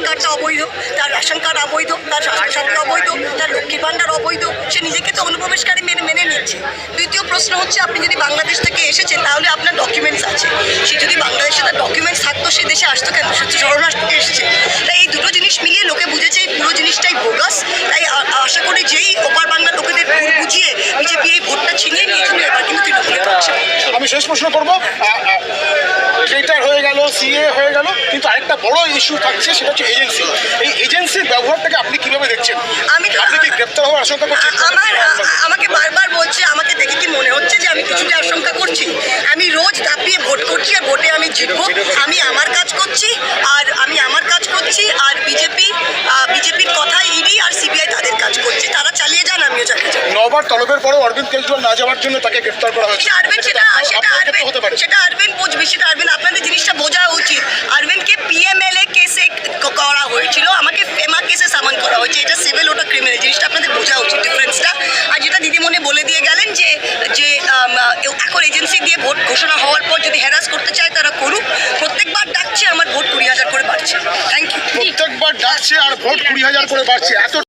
কার্ডটা অবৈধ, তার রেশন কার্ড অবৈধ, তার স্বাস্থ্যসাথী অবৈধ, তার লক্ষ্মীর ভাণ্ডার অবৈধ, সে নিজেকে তো অনুপ্রবেশকারী মেনে নিচ্ছে। দ্বিতীয় প্রশ্ন হচ্ছে, আপনি যদি বাংলাদেশ থেকে এসেছেন তাহলে আপনার ডকুমেন্টস আছে, সে যদি বাংলাদেশে তার ডকুমেন্টস থাকতো সে দেশে আসতো কেন? সে তো শরণার্থী এসেছে। তাই এই দুটো জিনিস মিলিয়ে লোকে বুঝেছে এই পুরো জিনিসটাই বোগাস। তাই আশা করি যেই ওপার বাংলার লোকেদের ভুল বুঝিয়ে বিজেপি এই ভোটটা ছিনিয়ে নিয়েছিল, এবার কিন্তু তৃণমূলের পক্ষে। আমি শেষ প্রশ্ন করবো, ট্রেটার হয়ে গেল, সিএ হয়ে গেল, কিন্তু আরেকটা বড় ইস্যু থাকছে, সেটা হচ্ছে এজেন্সি। এই এজেন্সির ব্যবহারটাকে আপনি কিভাবে দেখছেন? আপনি কি গ্রেপ্তার হওয়ার আশঙ্কা করছেন? আমাকে বারবার বলছে, আমাকে দেখে কি মনে হচ্ছে যে আমি কিছুটা আশঙ্কা করছি? আমি রোজ দাপিয়ে ভোট করছি আর ভোটে আমি জিতবো। আমি আমার কাজ করছি আর বিজেপির কথা ইডি আর সিবিআই তাদের কাজ করছে, তারা চালিয়ে যান, আমিও চালিয়ে যাবো। 9 বার তলবের পরেও অরবিন্দ কেজরিওয়াল না যাওয়ার জন্য তাকে গ্রেপ্তার করা হয়েছে। সেটা আরবিন্দ বুঝবে, সেটা আরবিন্দ, আপনাদের জিনিসটা বোঝা উচিত। আরবিন্দকে পিএমএলএ কেসে করা হয়েছিল, আমাকে ফেমা কেসে সামান করা হয়েছে। এটা সিভিল, ওটা ক্রিমিনাল, জিনিসটা আপনাদের বোঝা উচিত ডিফারেন্সটা। আর যেটা দিদিমণি বলে দিয়ে গেলেন যে এখন এজেন্সি দিয়ে ভোট ঘোষণা হওয়ার পর যদি হ্যারাস করতে চায় তারা করুক। প্রত্যেকবার ডাকছে, আমার ভোট 20,000 করে বাড়ছে। Thank you. প্রত্যেকবার ডাকছে আর ভোট 20,000 করে বাড়ছে। এত